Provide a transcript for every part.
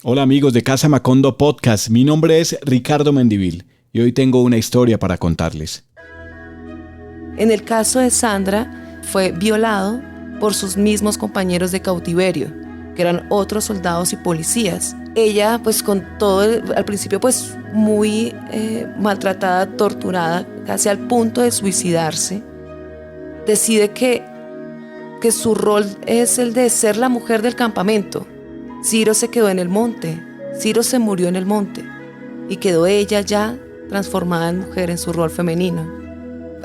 Hola amigos de Casa Macondo Podcast, mi nombre es Ricardo Mendivil y hoy tengo una historia para contarles. En el caso de Sandra, fue violado por sus mismos compañeros de cautiverio, que eran otros soldados y policías. Ella, pues con todo, al principio pues muy maltratada, torturada, casi al punto de suicidarse, decide que su rol es el de ser la mujer del campamento. Ciro se quedó en el monte, Ciro se murió en el monte y quedó ella ya transformada en mujer en su rol femenino.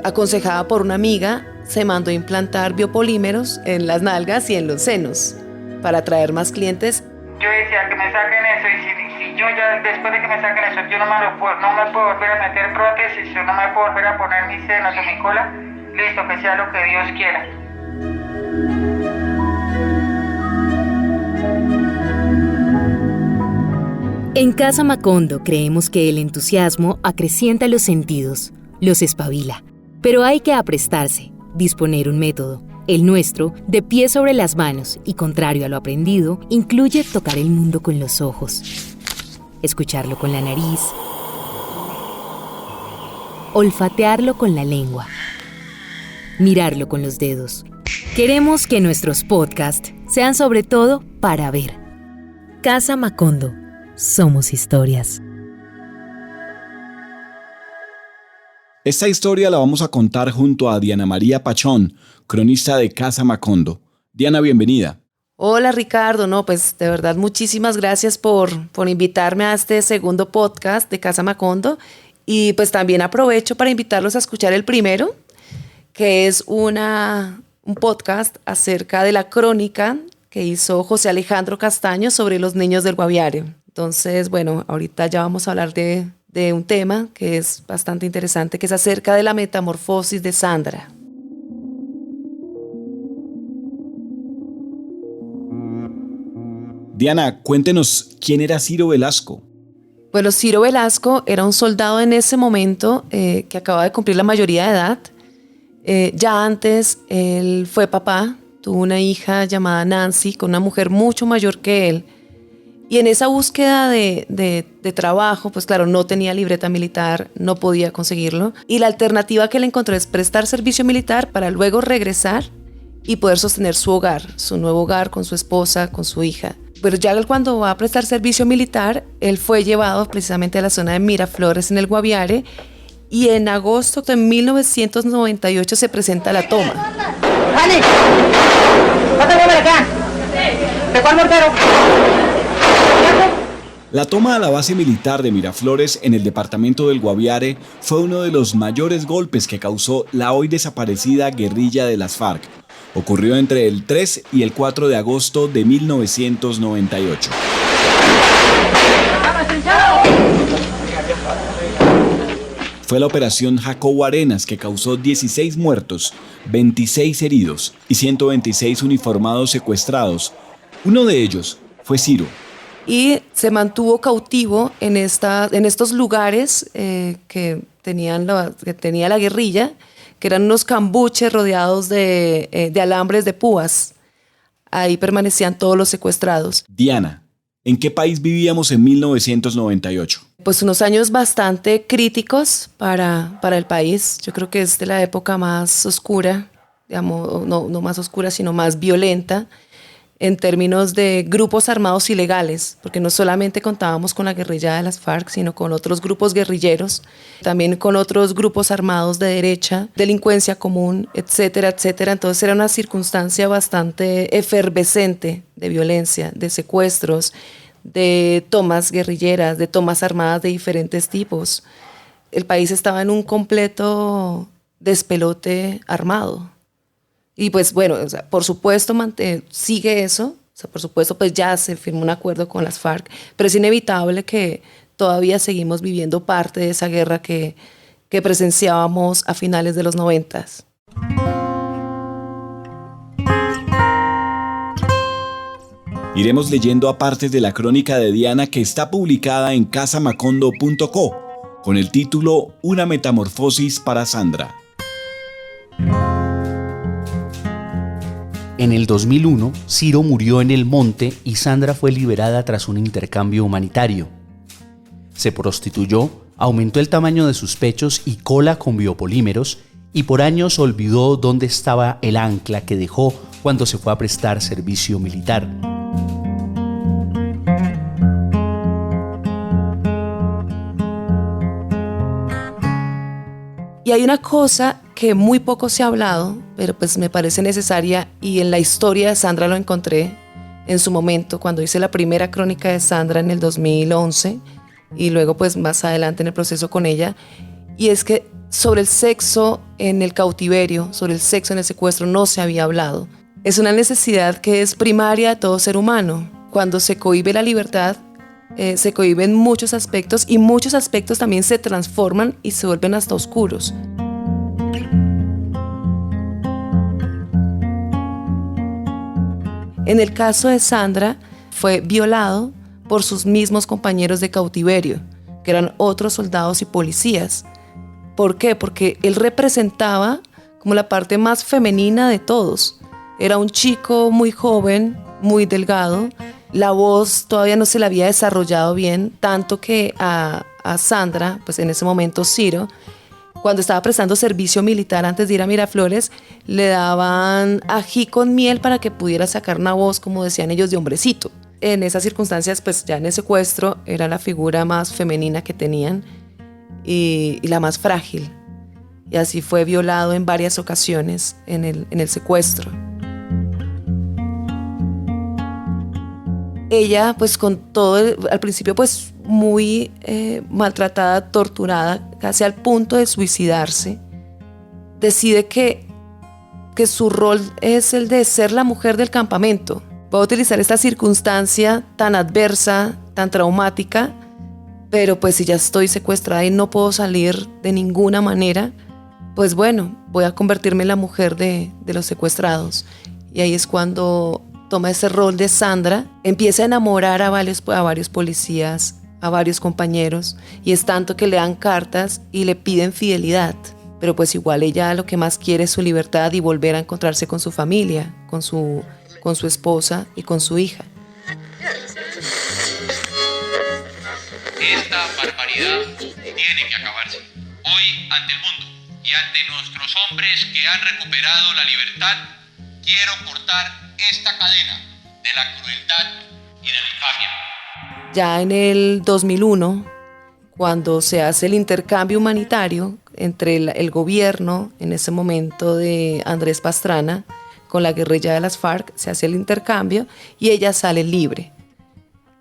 Aconsejada por una amiga, se mandó a implantar biopolímeros en las nalgas y en los senos para atraer más clientes. Yo decía que me saquen eso y si yo ya después de que me saquen eso yo no me puedo volver a meter prótesis, yo no me puedo volver a poner mis senos o mi cola, listo, que sea lo que Dios quiera. En Casa Macondo creemos que el entusiasmo acrecienta los sentidos, los espabila. Pero hay que aprestarse, disponer un método. El nuestro, de pie sobre las manos y contrario a lo aprendido, incluye tocar el mundo con los ojos, escucharlo con la nariz, olfatearlo con la lengua, mirarlo con los dedos. Queremos que nuestros podcasts sean sobre todo para ver. Casa Macondo. Somos historias. Esta historia la vamos a contar junto a Diana María Pachón, cronista de Casa Macondo. Diana, bienvenida. Hola Ricardo, pues de verdad muchísimas gracias por invitarme a este segundo podcast de Casa Macondo y pues también aprovecho para invitarlos a escuchar el primero, que es un podcast acerca de la crónica que hizo José Alejandro Castaño sobre los niños del Guaviare. Entonces, bueno, ahorita ya vamos a hablar de un tema que es bastante interesante, que es acerca de la metamorfosis de Sandra. Diana, cuéntenos, ¿quién era Ciro Velasco? Bueno, Ciro Velasco era un soldado en ese momento que acababa de cumplir la mayoría de edad. Ya antes él fue papá, tuvo una hija llamada Nancy con una mujer mucho mayor que él. Y en esa búsqueda de trabajo, pues claro, no tenía libreta militar, no podía conseguirlo. Y la alternativa que él encontró es prestar servicio militar para luego regresar y poder sostener su hogar, su nuevo hogar con su esposa, con su hija. Pero ya cuando va a prestar servicio militar, él fue llevado precisamente a la zona de Miraflores en el Guaviare y en agosto de 1998 se presenta la toma. ¡Dani! ¡Pásame por acá! ¿De cuál mortero? La toma a la base militar de Miraflores en el departamento del Guaviare fue uno de los mayores golpes que causó la hoy desaparecida guerrilla de las FARC. Ocurrió entre el 3 y el 4 de agosto de 1998. Fue la operación Jacobo Arenas que causó 16 muertos, 26 heridos y 126 uniformados secuestrados. Uno de ellos fue Ciro. Y se mantuvo cautivo en estos lugares que tenía la guerrilla, que eran unos cambuches rodeados de alambres de púas. Ahí permanecían todos los secuestrados. Diana, ¿en qué país vivíamos en 1998? Pues unos años bastante críticos para el país. Yo creo que es de la época más oscura, digamos, no más oscura, sino más violenta, en términos de grupos armados ilegales, porque no solamente contábamos con la guerrilla de las FARC, sino con otros grupos guerrilleros, también con otros grupos armados de derecha, delincuencia común, etcétera, etcétera. Entonces era una circunstancia bastante efervescente de violencia, de secuestros, de tomas guerrilleras, de tomas armadas de diferentes tipos. El país estaba en un completo despelote armado. Y pues bueno, o sea, por supuesto sigue eso, o sea, por supuesto pues ya se firmó un acuerdo con las FARC, pero es inevitable que todavía seguimos viviendo parte de esa guerra que presenciábamos a finales de los 90s. Iremos leyendo a partes de la crónica de Diana que está publicada en casamacondo.co con el título Una metamorfosis para Sandra. En el 2001, Ciro murió en el monte y Sandra fue liberada tras un intercambio humanitario. Se prostituyó, aumentó el tamaño de sus pechos y cola con biopolímeros y por años olvidó dónde estaba el ancla que dejó cuando se fue a prestar servicio militar. Y hay una cosa que muy poco se ha hablado, pero pues me parece necesaria, y en la historia de Sandra lo encontré en su momento, cuando hice la primera crónica de Sandra en el 2011, y luego pues más adelante en el proceso con ella, y es que sobre el sexo en el cautiverio, sobre el sexo en el secuestro, no se había hablado. Es una necesidad que es primaria de todo ser humano. Cuando se cohíbe la libertad, se cohíben muchos aspectos, y muchos aspectos también se transforman y se vuelven hasta oscuros. En el caso de Sandra, fue violado por sus mismos compañeros de cautiverio, que eran otros soldados y policías. ¿Por qué? Porque él representaba como la parte más femenina de todos. Era un chico muy joven, muy delgado. La voz todavía no se le había desarrollado bien, tanto que a Sandra, pues en ese momento Ciro, cuando estaba prestando servicio militar antes de ir a Miraflores, le daban ají con miel para que pudiera sacar una voz, como decían ellos, de hombrecito. En esas circunstancias, pues ya en el secuestro, era la figura más femenina que tenían y la más frágil. Y así fue violado en varias ocasiones en el secuestro. Ella, pues con todo, al principio pues muy maltratada, torturada, casi al punto de suicidarse, decide que su rol es el de ser la mujer del campamento. Voy a utilizar esta circunstancia tan adversa, tan traumática, pero pues si ya estoy secuestrada y no puedo salir de ninguna manera, pues bueno, voy a convertirme en la mujer de los secuestrados. Y ahí es cuando toma ese rol de Sandra, empieza a enamorar a varios policías, a varios compañeros, y es tanto que le dan cartas y le piden fidelidad. Pero pues igual ella lo que más quiere es su libertad y volver a encontrarse con su familia, con su esposa y con su hija. Esta barbaridad tiene que acabarse. Hoy, ante el mundo y ante nuestros hombres que han recuperado la libertad, quiero cortar esta cadena de la crueldad y de la infamia. Ya en el 2001, cuando se hace el intercambio humanitario entre el gobierno, en ese momento de Andrés Pastrana, con la guerrilla de las FARC, se hace el intercambio y ella sale libre.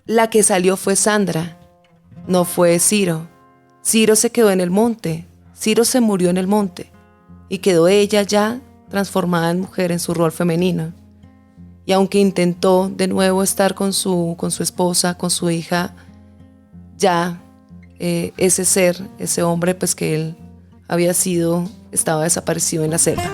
La que salió fue Sandra, no fue Ciro. Ciro se quedó en el monte, Ciro se murió en el monte y quedó ella ya transformada en mujer en su rol femenino. Y aunque intentó de nuevo estar con su esposa, con su hija, ya ese ser, ese hombre pues que él había sido, estaba desaparecido en la selva.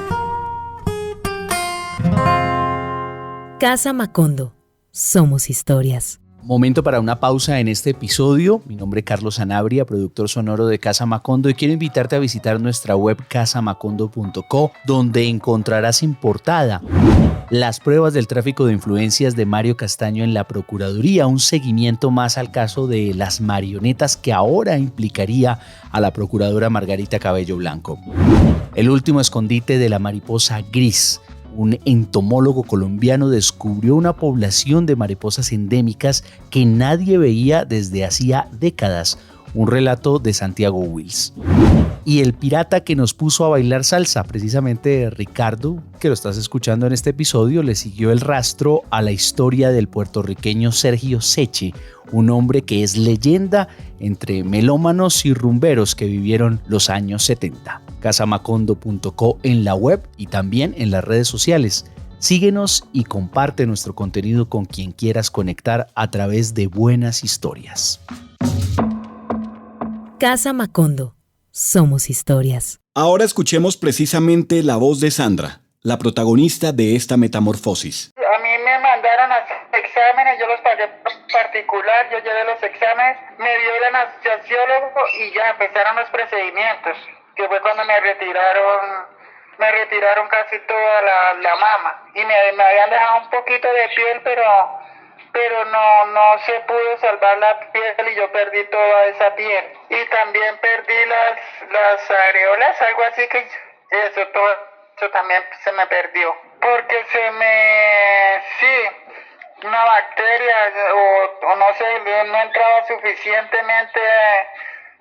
Casa Macondo. Somos historias. Momento para una pausa en este episodio. Mi nombre es Carlos Sanabria, productor sonoro de Casa Macondo, y quiero invitarte a visitar nuestra web casamacondo.co, donde encontrarás en portada las pruebas del tráfico de influencias de Mario Castaño en la Procuraduría, un seguimiento más al caso de las marionetas que ahora implicaría a la procuradora Margarita Cabello Blanco. El último escondite de la mariposa gris. Un entomólogo colombiano descubrió una población de mariposas endémicas que nadie veía desde hacía décadas. Un relato de Santiago Wills. Y el pirata que nos puso a bailar salsa, precisamente Ricardo, que lo estás escuchando en este episodio, le siguió el rastro a la historia del puertorriqueño Sergio Seche, un hombre que es leyenda entre melómanos y rumberos que vivieron los años 70. Casamacondo.co en la web y también en las redes sociales. Síguenos y comparte nuestro contenido con quien quieras conectar a través de buenas historias. Casa Macondo. Somos historias. Ahora escuchemos precisamente la voz de Sandra, la protagonista de esta metamorfosis. A mí me mandaron a hacer exámenes, yo los pagué particular, yo llevé los exámenes, me dio el anestesiólogo y ya empezaron los procedimientos, que fue cuando me retiraron me retiraron casi toda la mama y me habían dejado un poquito de piel, pero no se pudo salvar la piel y yo perdí toda esa piel. Y también perdí las areolas, algo así que todo eso también se me perdió. Porque una bacteria o no sé, no entraba suficientemente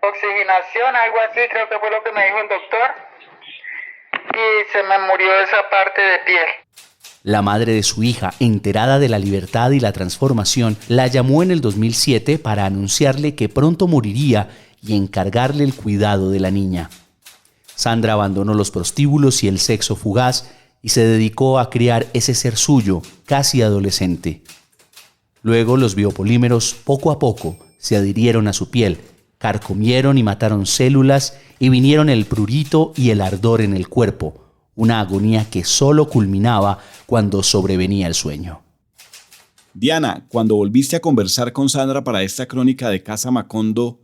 oxigenación, algo así, creo que fue lo que me dijo el doctor. Y se me murió esa parte de piel. La madre de su hija, enterada de la libertad y la transformación, la llamó en el 2007 para anunciarle que pronto moriría y encargarle el cuidado de la niña. Sandra abandonó los prostíbulos y el sexo fugaz y se dedicó a criar ese ser suyo, casi adolescente. Luego los biopolímeros, poco a poco, se adhirieron a su piel, carcomieron y mataron células y vinieron el prurito y el ardor en el cuerpo, una agonía que solo culminaba cuando sobrevenía el sueño. Diana, cuando volviste a conversar con Sandra para esta crónica de Casa Macondo,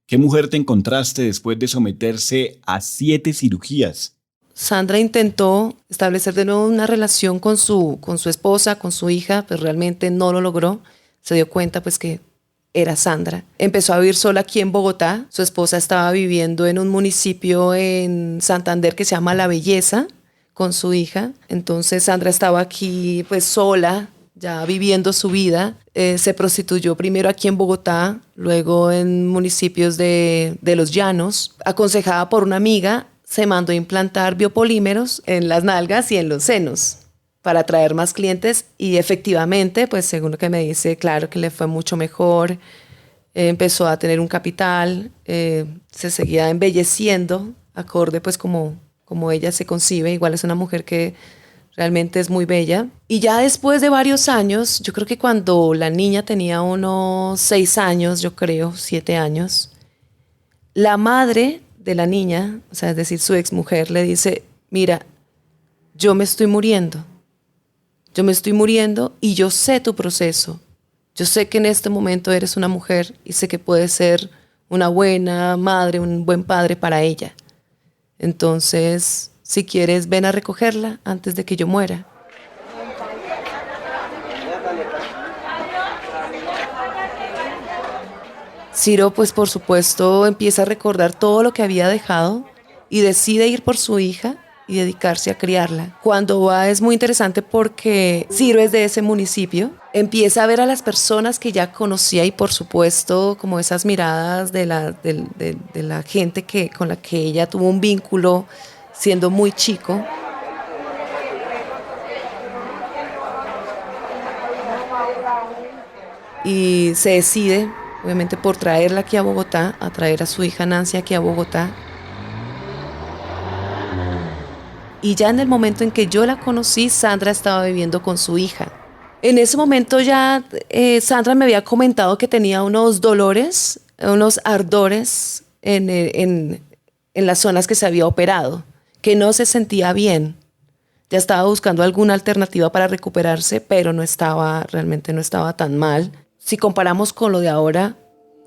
¿qué mujer te encontraste después de someterse a 7 cirugías? Sandra intentó establecer de nuevo una relación con su esposa, con su hija, pero realmente no lo logró. Se dio cuenta pues que era Sandra. Empezó a vivir sola aquí en Bogotá. Su esposa estaba viviendo en un municipio en Santander que se llama La Belleza con su hija. Entonces Sandra estaba aquí pues sola, ya viviendo su vida. Se prostituyó primero aquí en Bogotá, luego en municipios de Los Llanos. Aconsejada por una amiga, se mandó a implantar biopolímeros en las nalgas y en los senos para atraer más clientes y efectivamente, pues según lo que me dice, claro que le fue mucho mejor. Empezó a tener un capital, se seguía embelleciendo, acorde pues como ella se concibe. Igual es una mujer que realmente es muy bella. Y ya después de varios años, yo creo que cuando la niña tenía unos 6 años, yo creo, 7 años, la madre de la niña, o sea, es decir, su exmujer, le dice, mira, yo me estoy muriendo y yo sé tu proceso. Yo sé que en este momento eres una mujer y sé que puedes ser una buena madre, un buen padre para ella. Entonces, si quieres, ven a recogerla antes de que yo muera. Ciro, pues por supuesto, empieza a recordar todo lo que había dejado y decide ir por su hija y dedicarse a criarla. Cuando va es muy interesante porque Ciro es de ese municipio, empieza a ver a las personas que ya conocía y por supuesto como esas miradas de la gente con la que ella tuvo un vínculo siendo muy chico. Y se decide, obviamente, por traerla aquí a Bogotá, a traer a su hija Nancy aquí a Bogotá. Y ya en el momento en que yo la conocí, Sandra estaba viviendo con su hija. En ese momento ya Sandra me había comentado que tenía unos dolores, unos ardores en las zonas que se había operado, que no se sentía bien. Ya estaba buscando alguna alternativa para recuperarse, pero realmente no estaba tan mal. Si comparamos con lo de ahora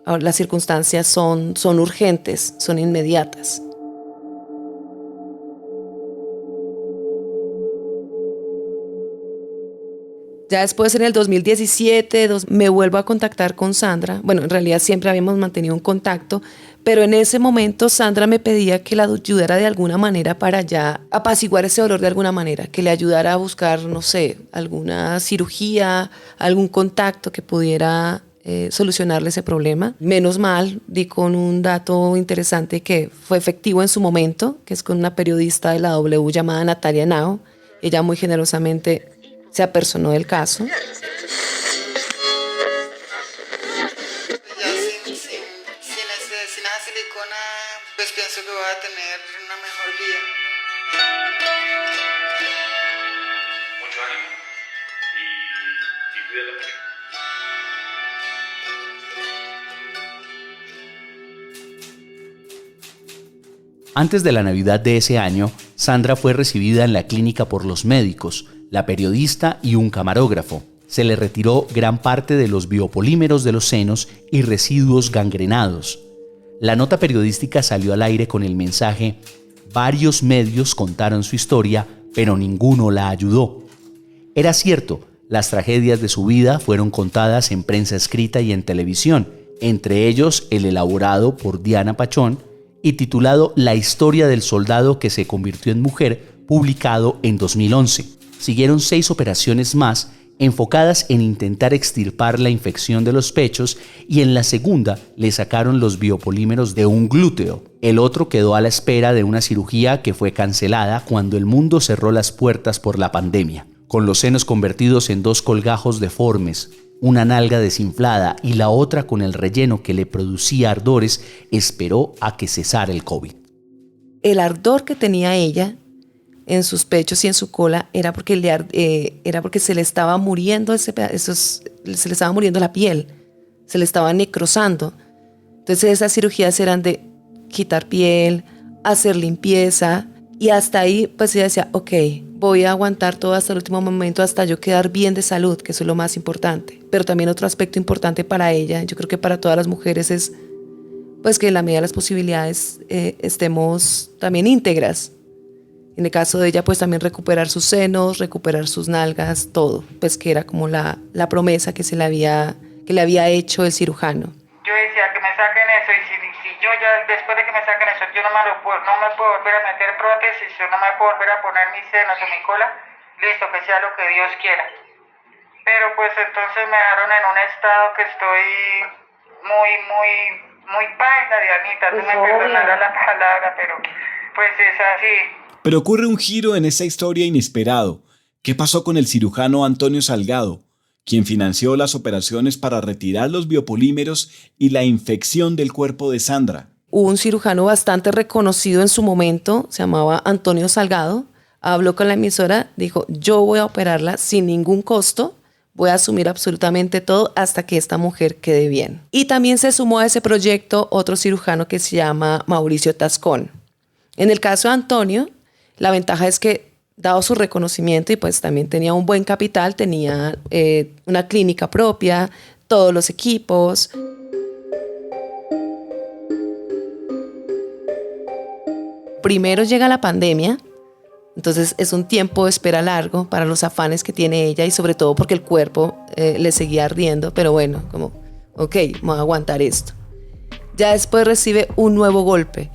las circunstancias son urgentes, son inmediatas. Ya después, en el 2017, me vuelvo a contactar con Sandra. Bueno, en realidad siempre habíamos mantenido un contacto, pero en ese momento Sandra me pedía que la ayudara de alguna manera para ya apaciguar ese dolor de alguna manera, que le ayudara a buscar, no sé, alguna cirugía, algún contacto que pudiera solucionarle ese problema. Menos mal, di con un dato interesante que fue efectivo en su momento, que es con una periodista de la W llamada Natalia Nao. Ella muy generosamente se apersonó del caso. Ya sin esa silicona, pues pienso que voy a tener una mejor vida. Mucho ánimo y cuídate mucho. Antes de la Navidad de ese año, Sandra fue recibida en la clínica por los médicos, la periodista y un camarógrafo. Se le retiró gran parte de los biopolímeros de los senos y residuos gangrenados. La nota periodística salió al aire con el mensaje: Varios medios contaron su historia, pero ninguno la ayudó. Era cierto, las tragedias de su vida fueron contadas en prensa escrita y en televisión, entre ellos el elaborado por Diana Pachón y titulado La historia del soldado que se convirtió en mujer, publicado en 2011. Siguieron 6 operaciones más enfocadas en intentar extirpar la infección de los pechos y en la segunda le sacaron los biopolímeros de un glúteo. El otro quedó a la espera de una cirugía que fue cancelada cuando el mundo cerró las puertas por la pandemia. Con los senos convertidos en 2 colgajos deformes, una nalga desinflada y la otra con el relleno que le producía ardores, esperó a que cesara el COVID. El ardor que tenía ella en sus pechos y en su cola era porque se le estaba muriendo se le estaba muriendo la piel, se le estaba necrosando. Entonces esas cirugías eran de quitar piel, hacer limpieza, y hasta ahí pues ella decía, ok, voy a aguantar todo hasta el último momento, hasta yo quedar bien de salud, que eso es lo más importante. Pero también otro aspecto importante para ella, yo creo que para todas las mujeres, es pues que en la medida de las posibilidades estemos también íntegras. En el caso de ella, pues también recuperar sus senos, recuperar sus nalgas, todo. Pues que era como la promesa que le había hecho el cirujano. Yo decía que me saquen eso, y si yo ya después de que me saquen eso, yo no me puedo volver a meter prótesis, yo no me puedo volver a poner mis senos o mi cola, listo, que sea lo que Dios quiera. Pero pues entonces me dejaron en un estado que estoy muy paila, Dianita, tú me perdonarás la palabra, pero pues es así. Pero ocurre un giro en esa historia inesperado. ¿Qué pasó con el cirujano Antonio Salgado, quien financió las operaciones para retirar los biopolímeros y la infección del cuerpo de Sandra? Hubo un cirujano bastante reconocido en su momento, se llamaba Antonio Salgado, habló con la emisora, dijo, yo voy a operarla sin ningún costo, voy a asumir absolutamente todo hasta que esta mujer quede bien. Y también se sumó a ese proyecto otro cirujano que se llama Mauricio Tascón. En el caso de Antonio, la ventaja es que, dado su reconocimiento y pues también tenía un buen capital, tenía una clínica propia, todos los equipos. Primero llega la pandemia, entonces es un tiempo de espera largo para los afanes que tiene ella y sobre todo porque el cuerpo le seguía ardiendo, pero bueno, como, ok, voy a aguantar esto. Ya después recibe un nuevo golpe.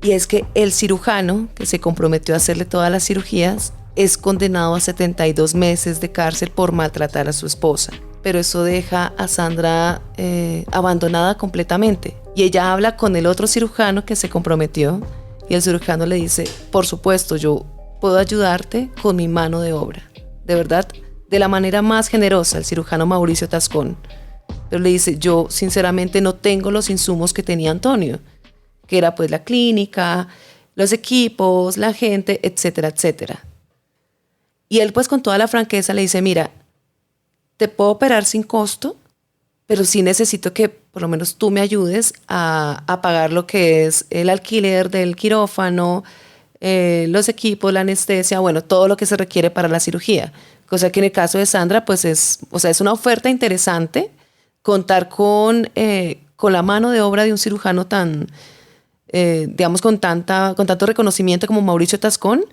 Y es que el cirujano que se comprometió a hacerle todas las cirugías es condenado a 72 meses de cárcel por maltratar a su esposa. Pero eso deja a Sandra abandonada completamente. Y ella habla con el otro cirujano que se comprometió y el cirujano le dice, por supuesto, yo puedo ayudarte con mi mano de obra. De verdad, de la manera más generosa, el cirujano Mauricio Tascón. Pero le dice, yo sinceramente no tengo los insumos que tenía Antonio, que era pues la clínica, los equipos, la gente, etcétera, etcétera. Y él pues con toda la franqueza le dice, mira, te puedo operar sin costo, pero sí necesito que por lo menos tú me ayudes a pagar lo que es el alquiler del quirófano, los equipos, la anestesia, bueno, todo lo que se requiere para la cirugía. Cosa que en el caso de Sandra pues es una oferta interesante contar con la mano de obra de un cirujano tan... digamos con tanto reconocimiento como Mauricio Tascón,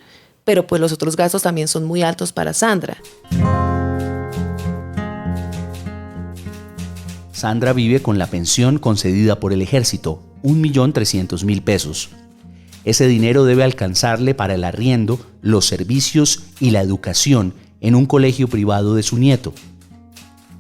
pero pues los otros gastos también son muy altos para Sandra. Sandra vive con la pensión concedida por el ejército, 1.300.000 pesos. Ese dinero debe alcanzarle para el arriendo, los servicios y la educación en un colegio privado de su nieto.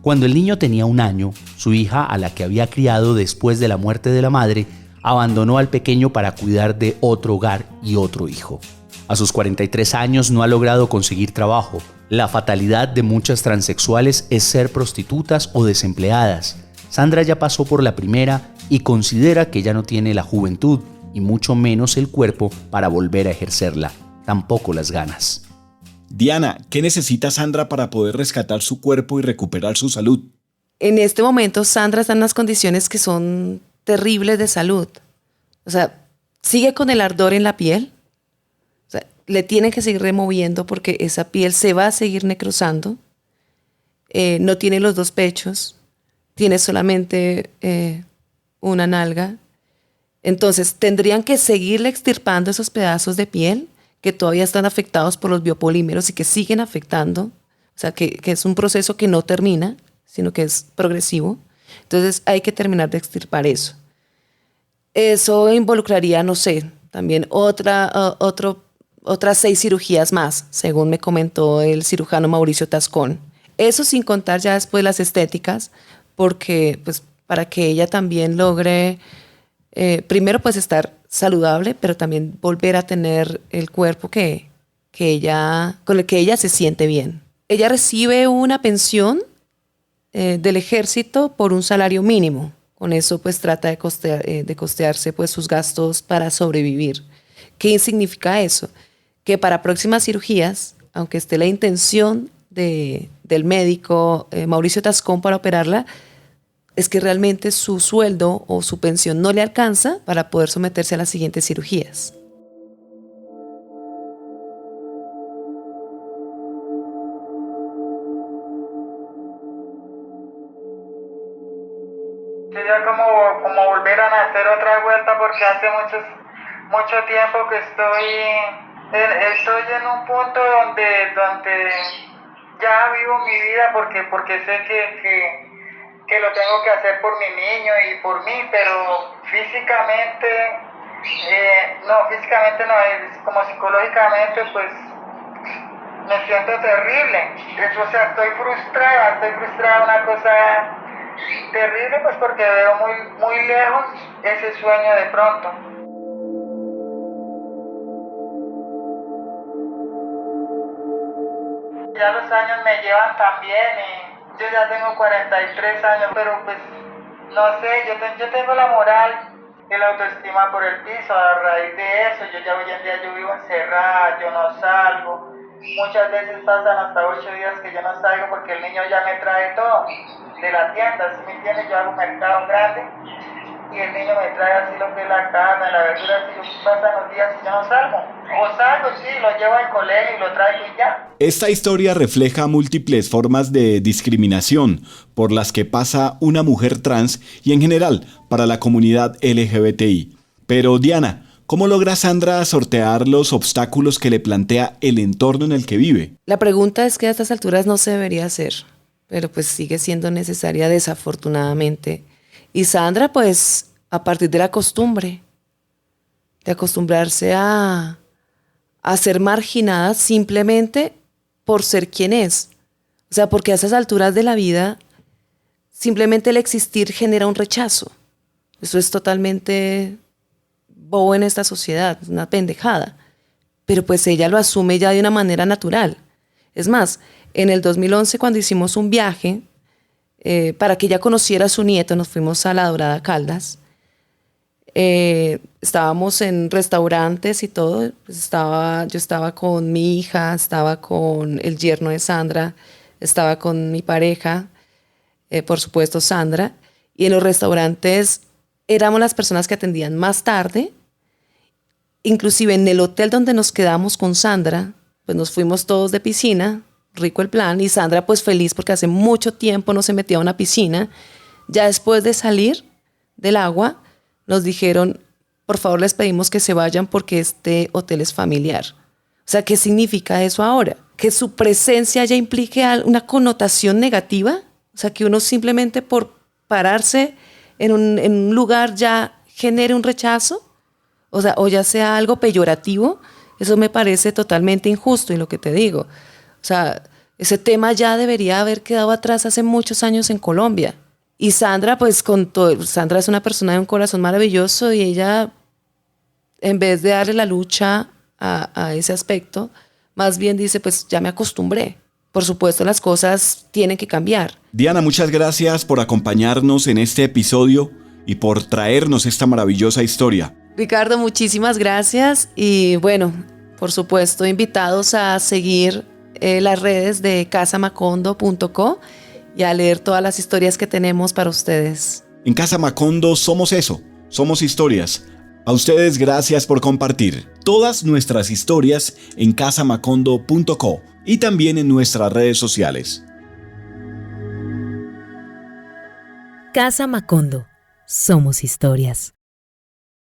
Cuando el niño tenía 1 año, su hija, a la que había criado después de la muerte de la madre, abandonó al pequeño para cuidar de otro hogar y otro hijo. A sus 43 años no ha logrado conseguir trabajo. La fatalidad de muchas transexuales es ser prostitutas o desempleadas. Sandra ya pasó por la primera y considera que ya no tiene la juventud y mucho menos el cuerpo para volver a ejercerla, tampoco las ganas. Diana, ¿qué necesita Sandra para poder rescatar su cuerpo y recuperar su salud? En este momento Sandra está en unas condiciones que son terribles de salud. O sea, sigue con el ardor en la piel. O sea, le tienen que seguir removiendo porque esa piel se va a seguir necrosando. No tiene los 2 pechos, tiene solamente una nalga. Entonces, tendrían que seguirle extirpando esos pedazos de piel que todavía están afectados por los biopolímeros y que siguen afectando. O sea, que es un proceso que no termina, sino que es progresivo. Entonces, hay que terminar de extirpar eso. Eso involucraría, no sé, también otras 6 cirugías más, según me comentó el cirujano Mauricio Tascón. Eso sin contar ya después las estéticas, porque pues para que ella también logre, primero pues estar saludable, pero también volver a tener el cuerpo con el que ella se siente bien. Ella recibe una pensión del ejército por un salario mínimo. Con eso pues trata de costearse pues sus gastos para sobrevivir. ¿Qué significa eso? Que para próximas cirugías, aunque esté la intención del médico Mauricio Tascón para operarla, es que realmente su sueldo o su pensión no le alcanza para poder someterse a las siguientes cirugías. Sería como volver a nacer otra vuelta, porque hace mucho tiempo que estoy en un punto donde ya vivo mi vida porque sé que lo tengo que hacer por mi niño y por mí, pero físicamente no, es como psicológicamente pues me siento terrible. O sea, estoy frustrada, una cosa terrible, pues porque veo muy lejos ese sueño de pronto. Ya los años me llevan también y yo ya tengo 43 años, pero pues no sé, yo tengo la moral y la autoestima por el piso. A raíz de eso, hoy en día yo vivo encerrada, yo no salgo. Muchas veces pasan hasta 8 días que yo no salgo porque el niño ya me trae todo de la tienda, ¿sí me entiendes? Yo hago un mercado grande y el niño me trae así lo que es la carne, la verdura, así pasan los días y yo no salgo. O salgo, sí, lo llevo al colegio y lo traigo y ya. Esta historia refleja múltiples formas de discriminación por las que pasa una mujer trans y en general para la comunidad LGBTI. Pero Diana, ¿cómo logra Sandra sortear los obstáculos que le plantea el entorno en el que vive? La pregunta es que a estas alturas no se debería hacer, pero pues sigue siendo necesaria desafortunadamente. Y Sandra, pues, a partir de la costumbre, de acostumbrarse a ser marginada simplemente por ser quien es. O sea, porque a esas alturas de la vida, simplemente el existir genera un rechazo. Eso es totalmente bobo en esta sociedad, es una pendejada. Pero pues ella lo asume ya de una manera natural. Es más, en el 2011, cuando hicimos un viaje para que ella conociera a su nieto, nos fuimos a La Dorada Caldas. Estábamos en restaurantes y todo. Pues yo estaba con mi hija, estaba con el yerno de Sandra, estaba con mi pareja, por supuesto Sandra. Y en los restaurantes éramos las personas que atendían más tarde. Inclusive en el hotel donde nos quedamos con Sandra, pues nos fuimos todos de piscina, rico el plan, y Sandra pues feliz porque hace mucho tiempo no se metía a una piscina. Ya después de salir del agua, nos dijeron, por favor les pedimos que se vayan porque este hotel es familiar. O sea, ¿qué significa eso ahora? ¿Que su presencia ya implique una connotación negativa? O sea, que uno simplemente por pararse en un lugar ya genere un rechazo, o sea, o ya sea algo peyorativo. Eso me parece totalmente injusto. Y lo que te digo, o sea, ese tema ya debería haber quedado atrás hace muchos años en Colombia. Y Sandra, pues Sandra es una persona de un corazón maravilloso y ella, en vez de darle la lucha a ese aspecto, más bien dice, pues ya me acostumbré. Por supuesto, las cosas tienen que cambiar. Diana, muchas gracias por acompañarnos en este episodio y por traernos esta maravillosa historia. Ricardo, muchísimas gracias y bueno, por supuesto, invitados a seguir las redes de casamacondo.co y a leer todas las historias que tenemos para ustedes. En Casa Macondo somos eso, somos historias. A ustedes gracias por compartir todas nuestras historias en casamacondo.co y también en nuestras redes sociales. Casa Macondo, somos historias.